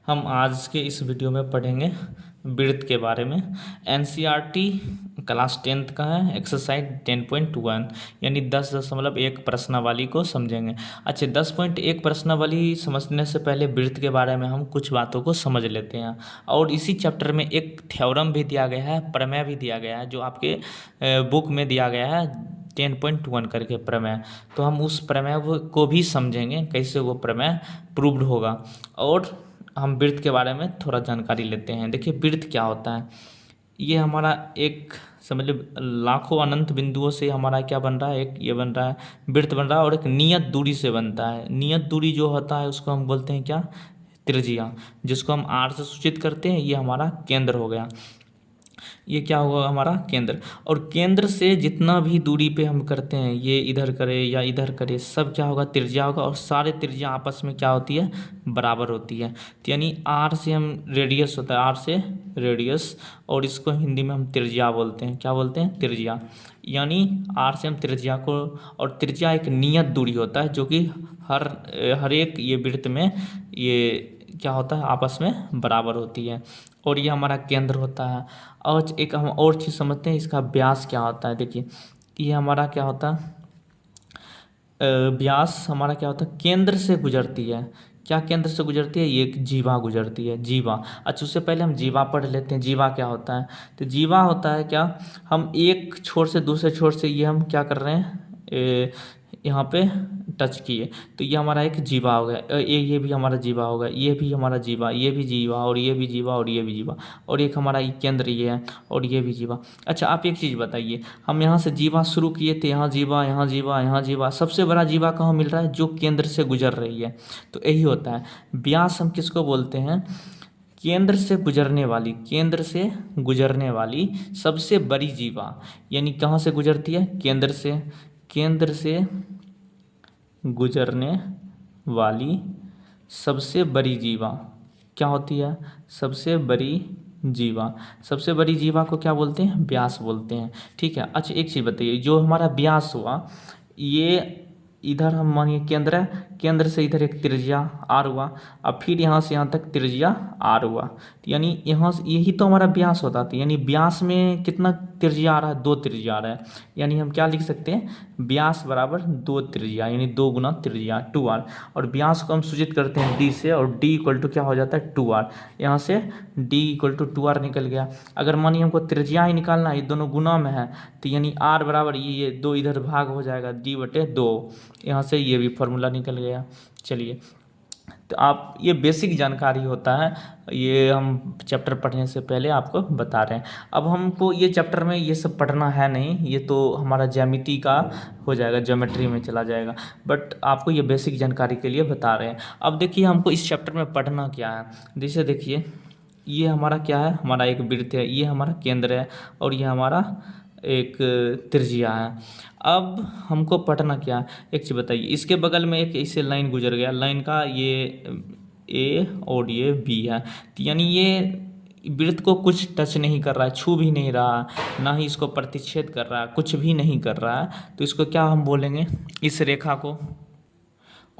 हम आज के इस वीडियो में पढ़ेंगे वृत्त के बारे में। एनसीईआरटी क्लास 10th का है, एक्सरसाइज 10.1 यानी 10.1 प्रश्नावली को समझेंगे। अच्छा, 10.1 प्रश्नावली समझने से पहले वृत्त के बारे में हम कुछ बातों को समझ लेते हैं। और इसी चैप्टर में एक थ्योरम भी दिया गया है, प्रमेय भी दिया गया है, जो आपके बुक में दिया गया है 10.1 करके प्रमेय। तो हम उस प्रमेय को भी समझेंगे, कैसे वो प्रमेय प्रूव्ड होगा। और हम वृत्त के बारे में थोड़ा जानकारी लेते हैं। देखिए, वृत्त क्या होता है। ये हमारा एक समझ लो लाखों अनंत बिंदुओं से हमारा क्या बन रहा है, एक ये बन रहा है वृत्त बन रहा है, और एक नियत दूरी से बनता है। नियत दूरी जो होता है उसको हम बोलते हैं क्या, त्रिज्या, जिसको हम आर से सूचित करते हैं। ये हमारा केंद्र हो गया, ये क्या होगा हमारा केंद्र। और केंद्र से जितना भी दूरी पे हम करते हैं, ये इधर करे या इधर करे, सब क्या होगा, त्रिज्या होगा। और सारे त्रिज्या आपस में क्या होती है, बराबर होती है। तो यानी आर से हम रेडियस होता है, आर से रेडियस, और इसको हिंदी में हम त्रिज्या बोलते हैं। क्या बोलते हैं, त्रिज्या। यानी आर से हम त्रिज्या को, और त्रिज्या एक नियत दूरी होता है जो कि हर एक ये वृत्त में ये क्या होता है, आपस में बराबर होती है। और ये हमारा केंद्र होता है। और एक हम और चीज़ समझते हैं, इसका व्यास क्या होता है। देखिए, ये हमारा क्या होता है, व्यास हमारा क्या होता है, केंद्र से गुजरती है। क्या केंद्र से गुजरती है, ये एक जीवा गुजरती है, जीवा। अच्छा, उससे पहले हम जीवा पढ़ लेते हैं। जीवा क्या होता है, तो जीवा होता है क्या, हम एक छोर से दूसरे छोर से ये हम क्या कर रहे हैं, यहाँ पे टच किए, तो ये हमारा एक जीवा हो गया। ये भी हमारा जीवा हो गया, ये भी हमारा जीवा, ये भी जीवा, और ये भी जीवा, और ये भी जीवा, और एक हमारा ये केंद्र ये है, और ये भी जीवा। अच्छा, आप एक चीज़ बताइए, हम यहाँ से जीवा शुरू किए थे, यहाँ जीवा, यहाँ जीवा, यहाँ जीवा, सबसे बड़ा जीवा कहाँ मिल रहा है, जो केंद्र से गुजर रही है। तो यही होता है व्यास। हम किसको बोलते हैं, केंद्र से गुजरने वाली, केंद्र से गुजरने वाली सबसे बड़ी जीवा। यानी कहाँ से गुजरती है, केंद्र से, केंद्र से गुजरने वाली सबसे बड़ी जीवा क्या होती है, सबसे बड़ी जीवा। सबसे बड़ी जीवा को क्या बोलते हैं, व्यास बोलते हैं। ठीक है। अच्छा, एक चीज़ बताइए, जो हमारा व्यास हुआ, ये इधर हम मानिए केंद्र है, केंद्र से इधर एक त्रिज्या आर हुआ, अब फिर यहाँ से यहाँ तक त्रिज्या आर हुआ, तो यानी यहाँ से यही तो हमारा व्यास होता था। यानी व्यास में कितना त्रिज्या आ रहा है, 2 त्रिज्या आ रहा है। यानी हम क्या लिख सकते हैं, व्यास बराबर 2 त्रिज्या, यानी 2 गुना त्रिज्या 2r। और व्यास को हम सूचित करते हैं d से, और d इक्वल टू क्या हो जाता है, 2r। यहाँ से d इक्वल टू 2r निकल गया। अगर मानिए हमको त्रिज्या ही निकालना है, ये दोनों गुना में है, तो यानी r बराबर ये 2 इधर भाग हो जाएगा, d/2। यहाँ से ये भी फॉर्मूला निकल गया। चलिए, तो आप ये बेसिक जानकारी होता है, ये हम चैप्टर पढ़ने से पहले आपको बता रहे हैं। अब हमको ये चैप्टर में ये सब पढ़ना है नहीं, ये तो हमारा ज्यामिति का हो जाएगा, ज्योमेट्री में चला जाएगा, बट आपको ये बेसिक जानकारी के लिए बता रहे हैं। अब देखिए, हमको इस चैप्टर में पढ़ना क्या है। जैसे देखिए, ये हमारा क्या है, हमारा एक वृत्त है, ये हमारा केंद्र है, और ये हमारा एक त्रिज्या है। अब हमको पढ़ना क्या है, एक चीज़ बताइए, इसके बगल में एक ऐसे लाइन गुजर गया, लाइन का ये ए और ये बी है, तो यानी ये वृत्त को कुछ टच नहीं कर रहा है, छू भी नहीं रहा है, ना ही इसको प्रतिच्छेद कर रहा है, कुछ भी नहीं कर रहा है। तो इसको क्या हम बोलेंगे, इस रेखा को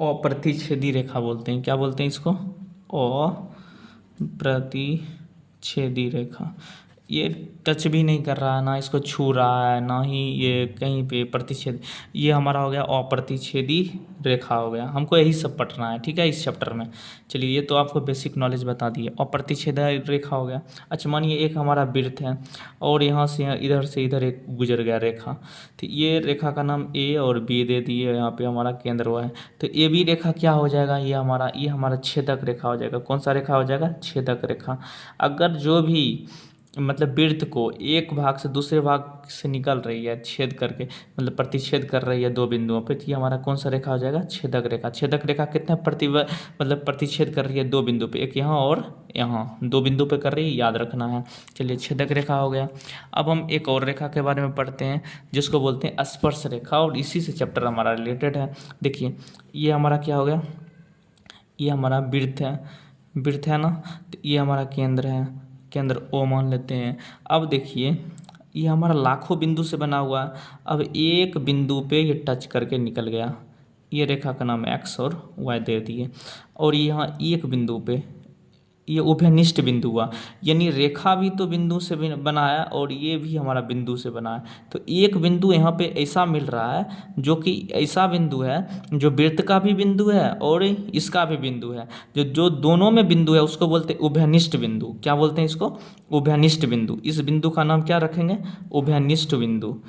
अप्रतिच्छेदी रेखा बोलते हैं। क्या बोलते हैं इसको, अप्रतिच्छेदी रेखा। ये टच भी नहीं कर रहा है, ना इसको छू रहा है, ना ही ये कहीं पे प्रतिच्छेद। ये हमारा हो गया अप्रतिच्छेदी रेखा हो गया। हमको यही सब पढ़ना है, ठीक है, इस चैप्टर में। चलिए, ये तो आपको बेसिक नॉलेज बता दिए, अप्रतिच्छेद रेखा हो गया। अच्छा, मानिए एक हमारा वृत्त है, और यहाँ से इधर एक गुजर गया रेखा, तो ये रेखा का नाम ए और बी दे दिए, यहाँ पे हमारा केंद्र हुआ है। तो ए बी रेखा क्या हो जाएगा, ये हमारा छेदक रेखा हो जाएगा। कौन सा रेखा हो जाएगा, छेदक रेखा। अगर जो भी मतलब वृत्त को एक भाग से दूसरे भाग से निकल रही है, छेद करके, मतलब प्रतिच्छेद कर रही है 2 बिंदुओं पे, तो ये हमारा कौन सा रेखा हो जाएगा, छेदक रेखा। छेदक रेखा कितना मतलब प्रतिच्छेद कर रही है 2 बिंदु पे, एक यहाँ और यहाँ 2 बिंदु पे कर रही है, याद रखना है। चलिए, छेदक रेखा हो गया। अब हम एक और रेखा के बारे में पढ़ते हैं, जिसको बोलते हैं स्पर्श रेखा, और इसी से चैप्टर हमारा रिलेटेड है। देखिए, ये हमारा क्या हो गया, ये हमारा वृत्त है ना, तो ये हमारा केंद्र है, केंद्र ओ मान लेते हैं। अब देखिए, ये हमारा लाखों बिंदु से बना हुआ है। अब एक बिंदु पे ये टच करके निकल गया, ये रेखा का नाम एक्स और वाई दे दिए। और यहाँ एक बिंदु पे ये उभयनिष्ठ बिंदु हुआ, यानी रेखा भी तो बिंदु से बना है और ये भी हमारा बिंदु से बना है। तो एक बिंदु यहाँ पे ऐसा मिल रहा है जो कि ऐसा बिंदु है जो वृत्त का भी बिंदु है और इसका भी बिंदु है, जो जो दोनों में बिंदु है उसको बोलते हैं उभयनिष्ठ बिंदु। क्या बोलते हैं इसको? उभयनिष्ठ बिंदु। इस बिंदु का नाम क्या रखेंगे? उभयनिष्ठ बिंदु।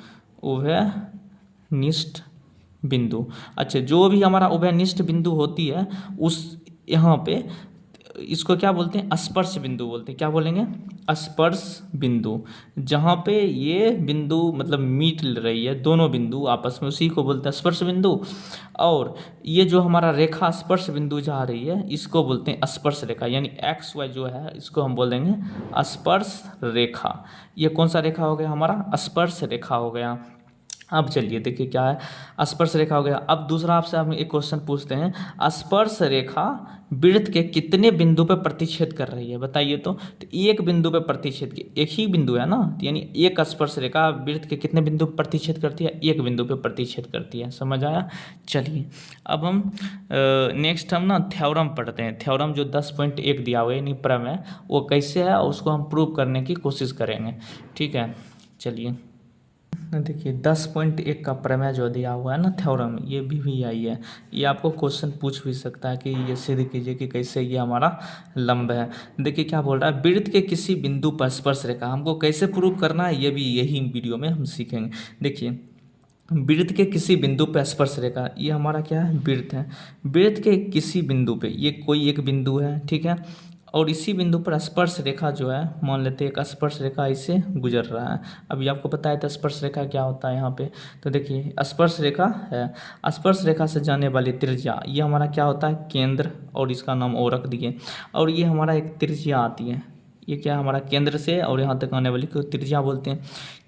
उभयनिष्ठ बिंदु। अच्छा, जो भी हमारा उभयनिष्ठ बिंदु होती है उस यहाँ पे इसको क्या बोलते हैं? स्पर्श बिंदु बोलते हैं। क्या बोलेंगे? स्पर्श बिंदु। जहाँ पे ये बिंदु मतलब मीट रही है दोनों बिंदु आपस में, उसी को बोलते हैं स्पर्श बिंदु। और ये जो हमारा रेखा स्पर्श बिंदु जा रही है इसको बोलते हैं स्पर्श रेखा, यानी एक्स वाई जो है इसको हम बोल देंगे स्पर्श रेखा। ये कौन सा रेखा हो गया? हमारा स्पर्श रेखा हो गया। अब चलिए देखिए क्या है, स्पर्श रेखा हो गया। अब दूसरा आपसे हम एक क्वेश्चन पूछते हैं, स्पर्श रेखा वृत्त के कितने बिंदु पर प्रतिच्छेद कर रही है? बताइए तो एक बिंदु पर प्रतिच्छेद की, एक ही बिंदु है ना, तो यानी एक स्पर्श रेखा वृत्त के कितने बिंदु पर प्रतिच्छेद करती है? एक बिंदु पर प्रतिच्छेद करती है। समझ आया? चलिए अब हम नेक्स्ट हम ना थ्योरम पढ़ते हैं। थ्योरम जो 10.1 दिया हुआ है यानी प्रमेय, वो कैसे है उसको हम प्रूव करने की कोशिश करेंगे। ठीक है, चलिए देखिए 10.1 का प्रमेय जो दिया हुआ है ना थ्योरम, ये भी आई है। ये आपको क्वेश्चन पूछ भी सकता है कि ये सिद्ध कीजिए कि कैसे ये हमारा लंब है। देखिए क्या बोल रहा है, वृत्त के किसी बिंदु पर स्पर्श रेखा, हमको कैसे प्रूव करना है ये भी यही वीडियो में हम सीखेंगे। देखिए वृत्त के किसी बिंदु पर स्पर्श रेखा, ये हमारा क्या है? वृत्त है। वृत्त के किसी बिंदु पे, ये कोई एक बिंदु है, ठीक है, और इसी बिंदु पर स्पर्श रेखा जो है, मान लेते हैं एक स्पर्श रेखा इससे गुजर रहा है। अभी आपको पता है तो स्पर्श रेखा क्या होता है यहाँ पे, तो देखिए स्पर्श रेखा है, स्पर्श रेखा से जाने वाली त्रिज्या, ये हमारा क्या होता है? केंद्र, और इसका नाम ओ रख दिए। और ये हमारा एक त्रिज्या आती है, ये क्या हमारा केंद्र से और यहाँ तक आने वाली को त्रिज्या बोलते हैं।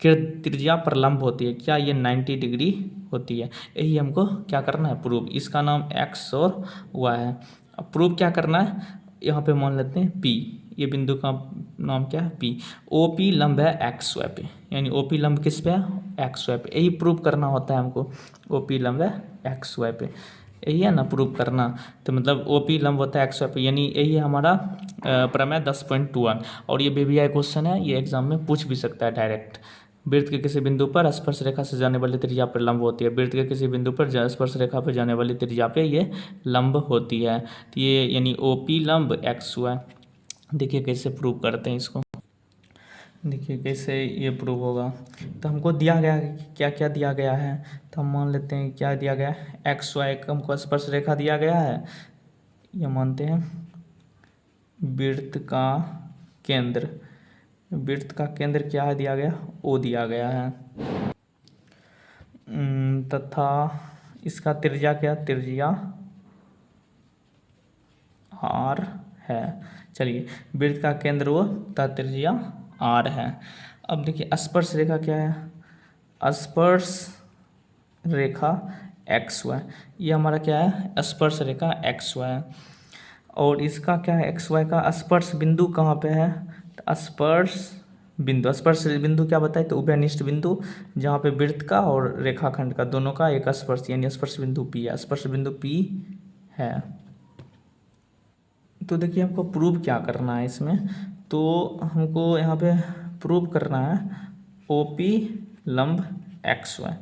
कि त्रिज्या परलंब होती है, क्या ये 90 डिग्री होती है। यही हमको क्या करना है? प्रूव। इसका नाम एक्स और वाई है। अब प्रूव क्या करना है? यहाँ पे मान लेते हैं पी, ये बिंदु का नाम क्या है? पी। ओ पी लंब है एक्स वाई पे, यानी ओ पी लंब किस पे है? एक्स वाई पे। यही प्रूव करना होता है हमको, ओ पी लंब है एक्स वाई पे, यही है ना प्रूव करना। तो मतलब ओ पी लंब होता है एक्स वाई पे, यानी यही है हमारा प्रमेय 10.21। और ये BBI क्वेश्चन है, ये एग्जाम में पूछ भी सकता है डायरेक्ट। वृत्त के किसी बिंदु पर स्पर्श रेखा से जाने वाली त्रिज्या पर लंब होती है। वृत्त के किसी बिंदु पर स्पर्श रेखा पर जाने वाली त्रिज्या पे ये लंब होती है। तो ये यानी ओ पी लंब एक्स वाई। देखिए कैसे प्रूव करते हैं इसको। देखिए कैसे ये प्रूव होगा। तो हमको दिया गया क्या क्या दिया गया है, तो हम मान लेते हैं क्या दिया गया है? एक्स वाई का हमको स्पर्श रेखा दिया गया है। ये मानते हैं वृत्त का केंद्र, वृत्त का केंद्र क्या है दिया गया? ओ दिया गया है। तथा इसका त्रिज्या क्या? त्रिज्या आर है। चलिए वृत्त का केंद्र वो तथा त्रिज्या आर है। अब देखिए स्पर्श रेखा क्या है? स्पर्श रेखा एक्स वाई, ये हमारा क्या है? स्पर्श रेखा एक्स वाई। और इसका क्या है? एक्स वाई का स्पर्श बिंदु कहाँ पे है? तो स्पर्श बिंदु, स्पर्श बिंदु क्या बताए? तो उभयनिष्ठ बिंदु, जहाँ पे वृत्त का और रेखाखंड का दोनों का एक स्पर्श, यानी स्पर्श बिंदु पी है। स्पर्श बिंदु पी है। तो देखिए हमको प्रूव क्या करना है इसमें, तो हमको यहाँ पे प्रूव करना है ओ पी लंब एक्स वाई,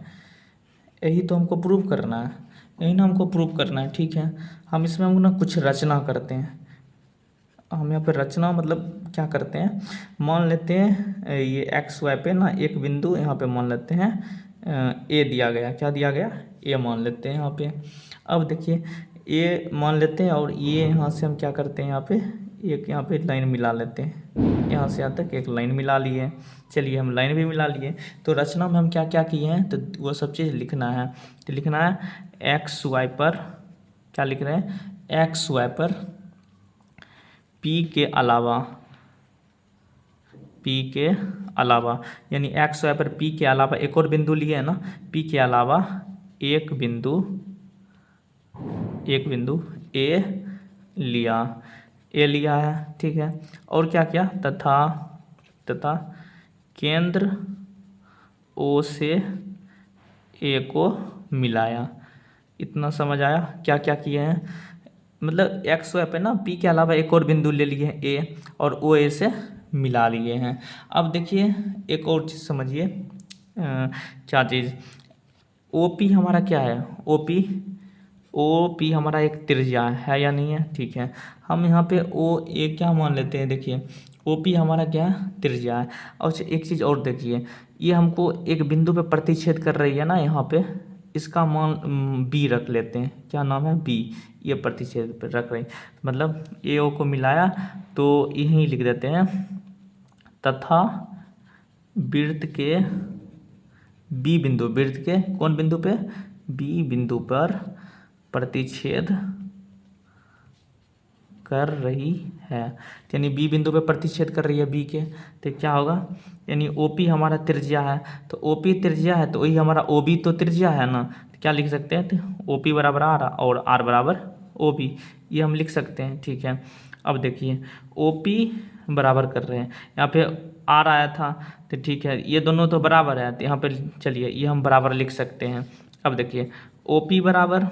यही तो हमको प्रूव करना है, यही ना हमको प्रूव करना है। ठीक है, हम इसमें हम ना कुछ रचना करते हैं। हम यहाँ पे रचना मतलब क्या करते हैं, मान लेते हैं ये एक्स वाई पे ना एक बिंदु यहाँ पे मान लेते हैं ए दिया गया, क्या दिया गया? ए मान लेते हैं यहाँ पे। अब देखिए ए मान लेते हैं और ये यहाँ से हम क्या करते हैं, यहाँ पे एक यहाँ पे लाइन मिला लेते हैं, यहाँ से यहाँ तक एक लाइन मिला लिए। चलिए हम लाइन भी मिला लिए, तो रचना में हम क्या क्या किए हैं, तो वो सब चीज़ लिखना है। तो लिखना है एक्स वाई पर, क्या लिख रहे हैं? एक्स वाई पर पी के अलावा, पी के अलावा, यानी एक्स वाई पर पी के अलावा एक और बिंदु लिए है ना, पी के अलावा एक बिंदु ए लिया, ए लिया है। ठीक है, और क्या क्या? तथा केंद्र ओ से ए को मिलाया। इतना समझ आया? क्या क्या किए हैं? मतलब एक्स वाई पे ना पी के अलावा एक और बिंदु ले लिए हैं ए, और ओ ए से मिला लिए हैं। अब देखिए एक और चीज़ समझिए, क्या चीज़, ओ पी हमारा क्या है, ओ पी हमारा एक त्रिज्या है या नहीं है, ठीक है। हम यहाँ पे ओ ए क्या मान लेते हैं, देखिए ओ पी हमारा क्या है, त्रिज्या है। और एक चीज़ और देखिए, ये हमको एक बिंदु पे प्रतिच्छेद कर रही है ना यहाँ पे, इसका मान बी रख लेते हैं, क्या नाम है, बी। ये प्रतिच्छेद पे रख रही, मतलब ए ओ को मिलाया तो यहीं लिख देते हैं, तथा वृत्त के बी बिंदु, वृत्त के कौन बिंदु पे, बी बिंदु पर प्रतिच्छेद कर रही है, यानी बी बिंदु पे प्रतिच्छेद कर रही है बी के, तो क्या होगा, यानी ओ पी हमारा त्रिज्या है, तो ओ पी त्रिज्या है तो वही हमारा ओ बी तो त्रिज्या है ना, तो क्या लिख सकते हैं, तो ओ पी बराबर आर और आर बराबर ओ बी, ये हम लिख सकते हैं, ठीक है। अब देखिए ओ पी बराबर कर रहे हैं, यहाँ पे आर आया था, तो ठीक है ये दोनों तो बराबर है, तो यहाँ पे चलिए ये हम बराबर लिख सकते हैं। अब देखिए ओ पी बराबर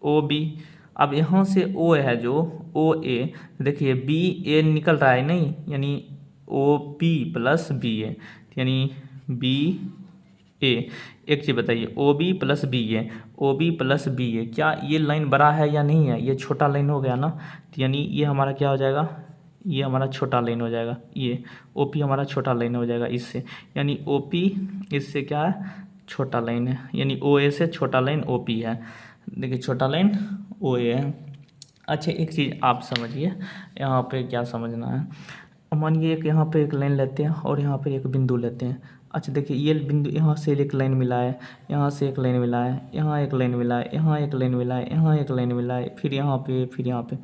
ओ बी, अब यहाँ से ओ है जो ओ ए, देखिए बी ए निकल रहा है नहीं, यानी ओ पी प्लस बी ए, यानी बी ए। एक चीज़ बताइए, ओ बी प्लस बी ए, ओ बी प्लस बी ए, क्या ये लाइन बड़ा है या नहीं है, ये छोटा लाइन हो गया ना, तो यानी ये हमारा क्या हो जाएगा, ये हमारा छोटा लाइन हो जाएगा, ये ओ पी हमारा छोटा लाइन हो जाएगा इससे, यानी ओ पी इससे क्या है, छोटा लाइन है, यानी ओ ए से छोटा लाइन ओ पी है, देखिए छोटा लाइन ओ ए है। अच्छा एक चीज़ आप समझिए, यहाँ पे क्या समझना है, मानिए एक यहाँ पे एक लाइन लेते हैं और यहाँ पे एक बिंदु लेते हैं। अच्छा देखिए ये बिंदु, यहाँ से एक लाइन मिला है, यहाँ से एक लाइन मिला है, यहाँ एक लाइन मिला है, यहाँ एक लाइन मिला है, यहाँ एक लाइन मिला है, फिर यहाँ पे, फिर यहाँ पे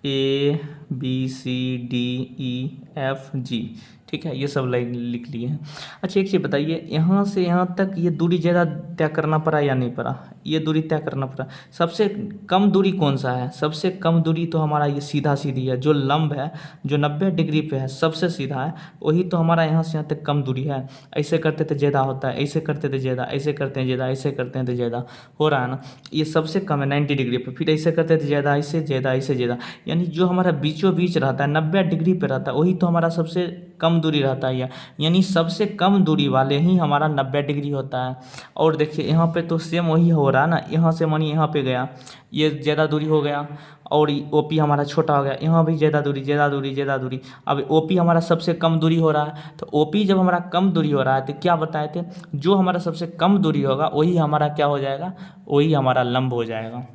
A B C D E F G, ठीक है, ये सब लाइन लिख लिए हैं। अच्छा एक चीज़ बताइए, यहाँ से यहाँ तक ये दूरी ज़्यादा तय करना पड़ा या नहीं पड़ा, ये दूरी तय करना पड़ा, सबसे कम दूरी कौन सा है, सबसे कम दूरी तो हमारा ये सीधा सीधी है, जो लंब है, जो 90 डिग्री पे है, सबसे सीधा है, वही तो हमारा यहाँ से यहाँ तक कम दूरी है। ऐसे करते थे ज़्यादा होता है, ऐसे करते थे ज़्यादा, ऐसे करते हैं ज़्यादा, ऐसे करते हैं तो ज़्यादा हो रहा है ना, ये सबसे कम है 90 डिग्री पे, फिर ऐसे करते थे ज़्यादा, ऐसे ज़्यादा, ऐसे ज़्यादा, यानी जो हमारा बीचों बीच रहता है 90 डिग्री पे रहता है, वही तो हमारा सबसे कम दूरी रहता है, यानी सबसे कम दूरी वाले ही हमारा 90 डिग्री होता है। और देखिए यहाँ पे तो सेम वही हो रहा है ना, यहाँ से मानिए यहाँ पे गया, ये ज़्यादा दूरी हो गया, और ओ पी हमारा छोटा हो गया, यहाँ भी ज़्यादा दूरी, ज़्यादा दूरी, ज़्यादा दूरी, अब ओ पी हमारा सबसे कम दूरी हो रहा है, तो ओ पी जब हमारा कम दूरी हो रहा है तो क्या बताए थे, जो हमारा सबसे कम दूरी होगा वही हमारा क्या हो जाएगा, वही हमारा लंब हो जाएगा।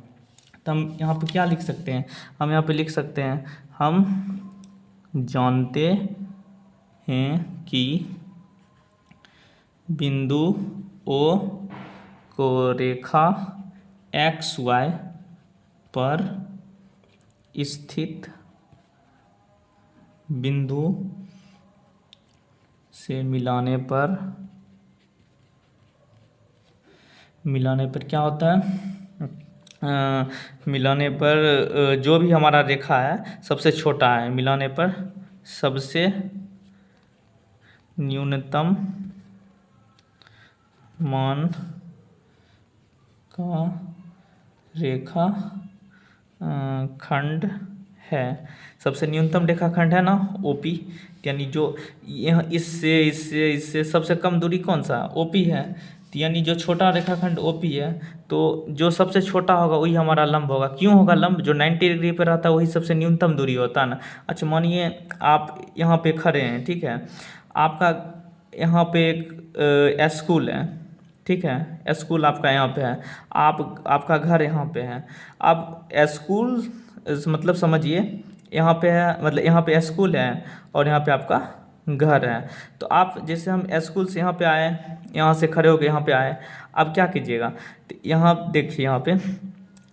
तो हम यहाँ पे क्या लिख सकते हैं, हम यहाँ पे लिख सकते हैं, हम जानते हैं कि बिंदु ओ को रेखा एक्स वाई पर स्थित बिंदु से मिलाने पर क्या होता है, मिलाने पर जो भी हमारा रेखा है सबसे छोटा है, मिलाने पर सबसे न्यूनतम मान का रेखा खंड है, सबसे न्यूनतम रेखाखंड है ना ओपी, यानी जो यह इससे इससे इससे सबसे कम दूरी कौन सा ओपी है, तो यानी जो छोटा रेखाखंड ओपी है, तो जो सबसे छोटा होगा वही हमारा लंब होगा, क्यों होगा लंब, जो 90 डिग्री पर रहता है वही सबसे न्यूनतम दूरी होता है ना। अच्छा मानिए आप यहाँ पे खड़े हैं, ठीक है, आपका यहाँ पे एक स्कूल है, ठीक है, स्कूल आपका यहाँ पे है, आपका घर यहाँ पे है, अब स्कूल मतलब समझिए यहाँ पे है, मतलब यहाँ पे स्कूल है और यहाँ पे आपका घर है, तो आप जैसे हम स्कूल से यहाँ पे आए, यहाँ से खड़े होके यहाँ पे आए, अब क्या कीजिएगा, तो यहाँ देखिए यहाँ पे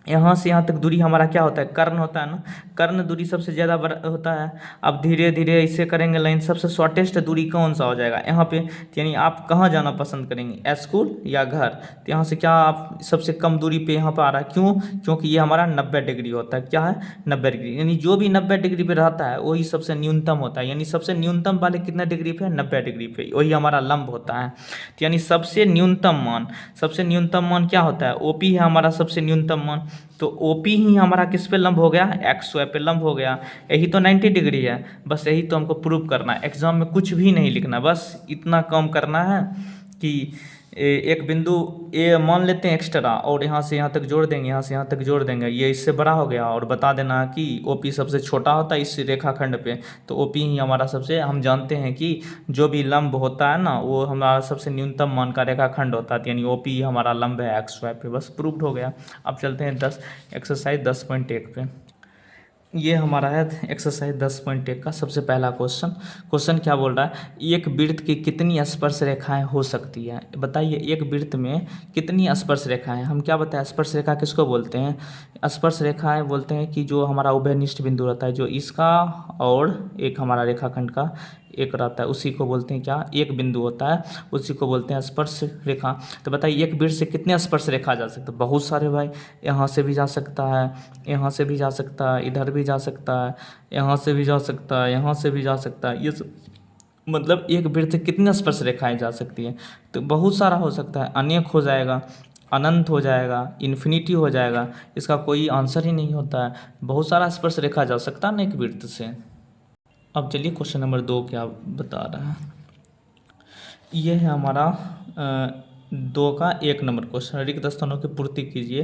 यहाँ से यहाँ तक दूरी हमारा क्या होता है, कर्ण होता है ना, कर्ण दूरी सबसे ज़्यादा बड़ा होता है। अब धीरे धीरे इससे करेंगे लाइन, सबसे शॉर्टेस्ट दूरी कौन सा हो जाएगा यहाँ पे, तो यानी आप कहाँ जाना पसंद करेंगे, स्कूल या घर, तो यहाँ से क्या आप सबसे कम दूरी पे यहाँ पे आ रहा है, क्यों, क्योंकि ये हमारा 90 डिग्री होता है, क्या है 90 डिग्री, यानी जो भी 90 डिग्री पे रहता है वही सबसे न्यूनतम होता है, यानी सबसे न्यूनतम वाले कितने डिग्री पे, 90 डिग्री पे, वही हमारा लंब होता है। तो यानी सबसे न्यूनतम मान क्या होता है, ओपी है हमारा सबसे न्यूनतम मान, तो OP ही हमारा किस पे लंब हो गया, XY पे लंब हो गया। यही तो 90 डिग्री है, बस यही तो हमको प्रूव करना है। एग्जाम में कुछ भी नहीं लिखना, बस इतना काम करना है कि एक बिंदु ए मान लेते हैं एक्स्ट्रा, और यहाँ से यहाँ तक जोड़ देंगे, यहाँ से यहाँ तक जोड़ देंगे, ये इससे बड़ा हो गया, और बता देना कि OP सबसे छोटा होता है इस रेखाखंड पे। तो OP ही हमारा सबसे, हम जानते हैं कि जो भी लंब होता है ना वो हमारा सबसे न्यूनतम मान का रेखाखंड होता है, यानी OP हमारा लंब है XY पे। बस प्रूव्ड हो गया। अब चलते हैं एक्सरसाइज 10.1 पे। ये हमारा है एक्सरसाइज 10.1 का सबसे पहला क्वेश्चन। क्वेश्चन क्या बोल रहा है, एक वृत्त की कितनी स्पर्श रेखाएं हो सकती है। बताइए एक वृत्त में कितनी स्पर्श रेखाएं। हम क्या बताएं, स्पर्श रेखा किसको बोलते हैं, स्पर्श रेखाएं बोलते हैं कि जो हमारा उभयनिष्ठ बिंदु रहता है, जो इसका और एक हमारा रेखाखंड का एक रहता है, उसी को बोलते हैं क्या, एक बिंदु होता है, उसी को बोलते हैं स्पर्श रेखा। तो बताइए एक वृत्त से कितने स्पर्श रेखा जा सकते हैं, बहुत सारे भाई। यहाँ से भी जा सकता है, यहाँ से भी जा सकता है, इधर भी जा सकता है, यहाँ से भी जा सकता है, यहाँ से भी जा सकता है। ये मतलब एक वृत्त से कितने स्पर्श रेखाएं जा सकती है, तो बहुत सारा हो सकता है, अनेक हो जाएगा, अनंत हो जाएगा, इन्फिनिटी हो जाएगा, इसका कोई आंसर ही नहीं होता है। बहुत सारा स्पर्श रेखा जा सकता है ना एक वृत्त से। अब चलिए क्वेश्चन नंबर 2 क्या बता रहा है। ये है हमारा 2 का 1 नंबर क्वेश्चन, रिक्त स्थानों की पूर्ति कीजिए।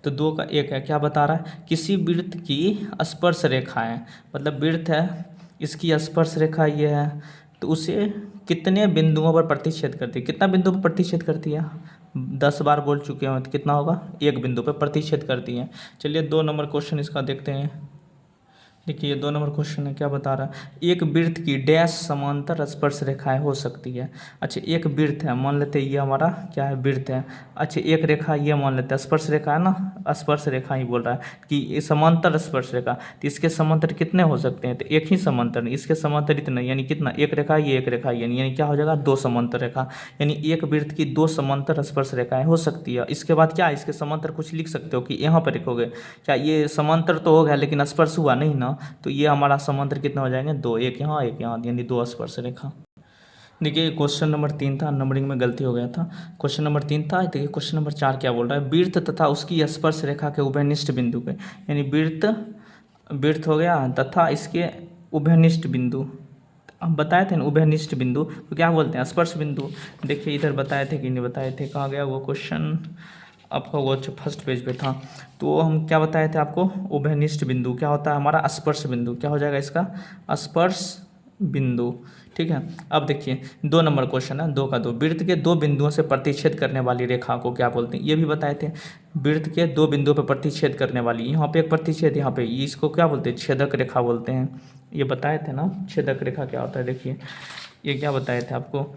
तो 2 का 1 है, क्या बता रहा है, किसी वृत्त की स्पर्श रेखाएं, मतलब वृत्त है, इसकी स्पर्श रेखा ये है, तो उसे कितने बिंदुओं पर प्रतिच्छेद करती है। कितना बिंदु पर प्रतिच्छेद करती है, 10 बार बोल चुके हैं, तो कितना होगा, एक बिंदु पर प्रतिच्छेद करती है। चलिए 2 नंबर क्वेश्चन इसका देखते हैं। देखिए 2 नंबर क्वेश्चन है, क्या बता रहा है, एक वृत्त की डैश समांतर स्पर्श रेखाएं हो सकती है। अच्छा एक वृत्त है, मान लेते हैं ये हमारा क्या है, वृत्त है। अच्छा एक रेखा ये मान लेते हैं स्पर्श रेखा है ना, स्पर्श रेखा ही बोल रहा है कि समांतर स्पर्श रेखा, तो इसके समांतर कितने हो सकते हैं, तो एक ही समांतर, इसके समांतर इतना, यानी कितना, एक रेखा ये एक रेखा, यानी क्या हो जाएगा, 2 समांतर रेखा। यानी एक वृत्त की 2 समांतर स्पर्श रेखाएं हो सकती है। इसके बाद क्या, इसके समांतर कुछ लिख सकते हो कि यहाँ पर लिखोगे क्या, ये समांतर तो हो गया लेकिन स्पर्श हुआ नहीं ना, तो ये हमारा समांतर कितना हो जाएंगे, 2, एक यहाँ एक यहाँ, यानी 2 स्पर्श रेखा। देखिए क्वेश्चन नंबर 3 था, नंबरिंग में गलती हो गया था, क्वेश्चन नंबर 3 था। देखिए क्वेश्चन नंबर 4 क्या बोल रहा है, वृत्त तथा उसकी स्पर्श रेखा के उभयनिष्ठ बिंदु के, यानी वृत्त हो गया तथा इसके उभयनिष्ठ बिंदु, हम बताए थे ना उभयनिष्ठ बिंदु तो क्या बोलते हैं, स्पर्श बिंदु। देखिए इधर बताए थे कि नहीं बताए थे, कहाँ गया वो क्वेश्चन आपका, वो फर्स्ट पेज पे था। तो हम क्या बताए थे आपको, उभयनिष्ठ बिंदु क्या होता है हमारा, स्पर्श बिंदु, क्या हो जाएगा इसका, स्पर्श बिंदु। ठीक है, अब देखिए 2 नंबर क्वेश्चन है, 2 का 2, वृत्त के 2 बिंदुओं से प्रतिच्छेद करने वाली रेखा को क्या बोलते हैं, ये भी बताए थे। वृत्त के 2 बिंदुओं पर प्रतिच्छेद करने वाली, यहाँ पे एक प्रतिच्छेद, यहाँ पे, इसको क्या बोलते हैं, छेदक रेखा बोलते हैं। ये बताए थे ना छेदक रेखा क्या होता है। देखिए ये क्या बताए थे आपको,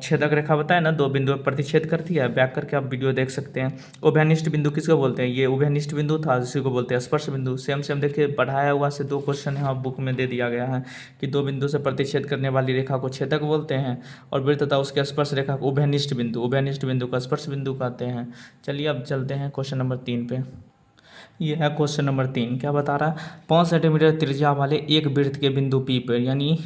छेदक रेखा बताया ना, 2 बिंदु पर प्रतिच्छेद करती है, बैक करके आप वीडियो देख सकते हैं। उभयनिष्ठ बिंदु किसको बोलते हैं, ये उभयनिष्ठ बिंदु था, इसी को बोलते हैं स्पर्श बिंदु। सेम देखिए पढ़ाया हुआ से 2 क्वेश्चन यहाँ बुक में दे दिया गया है कि 2 बिंदु से प्रतिच्छेद करने वाली रेखा को छेदक बोलते हैं, और वृत्त तथा उसके स्पर्श रेखा को उभयनिष्ठ बिंदु का स्पर्श बिंदु कहते हैं। चलिए अब चलते हैं क्वेश्चन नंबर 3 पे। ये है क्वेश्चन नंबर 3, क्या बता रहा है, 5 सेंटीमीटर त्रिज्या वाले एक वृत्त के बिंदु P पर, यानी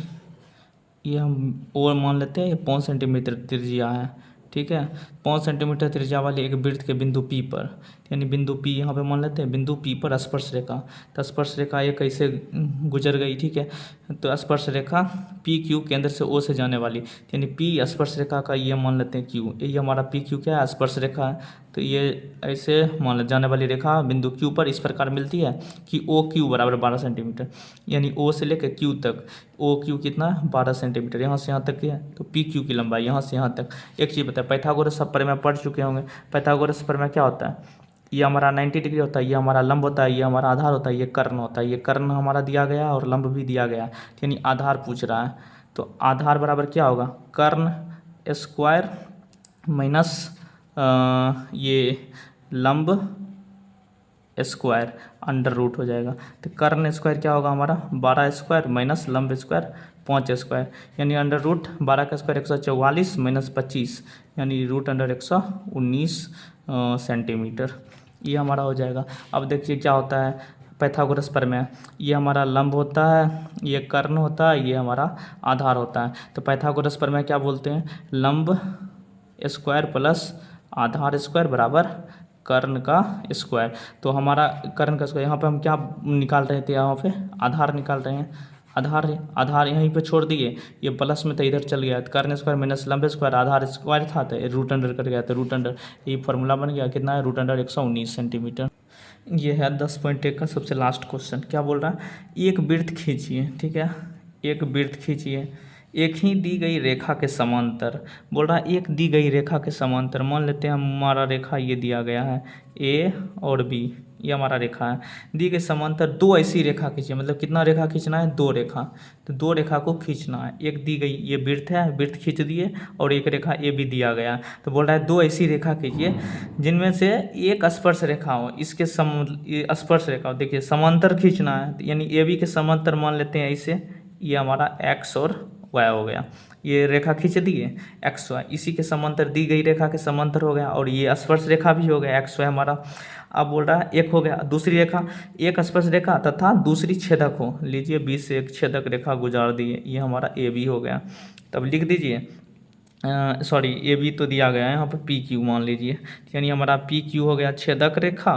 ये हम और मान लेते हैं ये 5 सेंटीमीटर त्रिज्या है, ठीक है, 5 सेंटीमीटर त्रिज्या वाले एक वृत्त के बिंदु P पर, यानी बिंदु P यहाँ पे मान लेते हैं, बिंदु P पर स्पर्श रेखा, तो स्पर्श रेखा ये कैसे गुजर गई, ठीक है, तो स्पर्श रेखा PQ केंद्र से O से जाने वाली, यानी P स्पर्श रेखा का ये मान लेते हैं Q, ये हमारा PQ क्या है, स्पर्श रेखा है। तो ये ऐसे मान ले जाने वाली रेखा बिंदु Q पर इस प्रकार मिलती है कि OQ बराबर 12 सेंटीमीटर, यानी O से लेकर Q तक, OQ कितना 12 सेंटीमीटर, यहाँ से यहाँ तक है, तो PQ की लंबाई यहाँ से यहाँ तक। एक चीज़ बताए, पाइथागोरस सब पर में पढ़ चुके होंगे, पाइथागोरस पर में क्या होता है, ये हमारा 90 डिग्री होता है, ये हमारा लंब होता है, ये हमारा आधार होता है, ये कर्ण होता है, ये कर्ण हमारा दिया गया और लंब भी दिया गया, यानी आधार पूछ रहा है। तो आधार बराबर क्या होगा, कर्ण स्क्वायर माइनस ये लंब स्क्वायर अंडर रूट हो जाएगा। तो कर्ण स्क्वायर क्या होगा हमारा, 12 स्क्वायर माइनस लंब स्क्वायर 5 स्क्वायर, यानी अंडर रूट 12 का स्क्वायर 144 माइनस 25, यानी रूट अंडर 119 सेंटीमीटर, ये हमारा हो जाएगा। अब देखिए क्या होता है पाइथागोरस प्रमेय, ये हमारा लंब होता है, ये कर्ण होता है, ये हमारा आधार होता है। तो पाइथागोरस प्रमेय क्या बोलते हैं, लंब स्क्वायर प्लस आधार स्क्वायर बराबर कर्ण का स्क्वायर। तो हमारा कर्ण का स्क्वायर, यहाँ पे हम क्या निकाल रहे थे, यहाँ पे आधार निकाल रहे हैं। आधार यहीं पे छोड़ दिए, ये प्लस में तो इधर चल गया, तो कर्ण स्क्वायर माइनस लंबे स्क्वायर, आधार स्क्वायर था तो रूट अंडर कर गया, तो रूट अंडर ये फार्मूला बन गया, कितना है, रूट अंडर 119 सेंटीमीटर। ये है 10.1 का सबसे लास्ट क्वेश्चन। क्या बोल रहा है, एक वृत्त खींचिए, ठीक है, एक वृत्त खींचिए एक ही दी गई रेखा के समांतर। बोल रहा है एक दी गई रेखा के समांतर, मान लेते हैं हमारा रेखा ये दिया गया है ए और बी, ये हमारा रेखा है, दी गई समांतर दो ऐसी रेखा खींचिए, मतलब कितना रेखा खींचना है, दो रेखा, तो दो रेखा को खींचना है। एक दी गई ये वृत्त है, वृत्त खींच दिए, और एक रेखा ए बी दिया गया है, तो बोल रहा है दो ऐसी रेखा खींचिए जिनमें से एक स्पर्श रेखा हो, इसके स्पर्श रेखा हो, देखिए समांतर खींचना है, यानी ए बी के समांतर मान लेते हैं ऐसे, ये हमारा एक्स और वाई हो गया, ये रेखा खींच दिए एक्स वाई, इसी के समांतर दी गई रेखा के समांतर हो गया, और ये स्पर्श रेखा भी हो गया एक्स वाई हमारा। अब बोल रहा है एक हो गया, दूसरी रेखा, एक स्पर्श रेखा तथा दूसरी छेदक हो, लीजिए बीच से एक छेदक रेखा गुजार दिए, ये हमारा ए बी हो गया। तब लिख दीजिए, सॉरी ए बी तो दिया गया है, यहाँ पर पी क्यू मान लीजिए, यानी हमारा पी क्यू हो गया छेदक रेखा,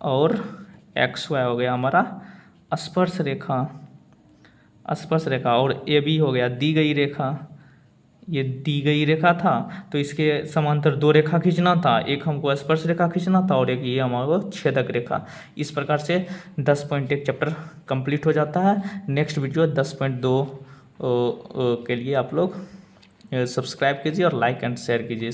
और एक्स वाई हो गया हमारा स्पर्श रेखा, स्पर्श रेखा, और ए बी हो गया दी गई रेखा, ये दी गई रेखा था, तो इसके समांतर दो रेखा खींचना था, एक हमको स्पर्श रेखा खींचना था, और एक ये हमारा छेदक रेखा। इस प्रकार से 10.1 चैप्टर कंप्लीट हो जाता है। नेक्स्ट वीडियो 10.2 के लिए आप लोग सब्सक्राइब कीजिए और लाइक एंड शेयर कीजिए।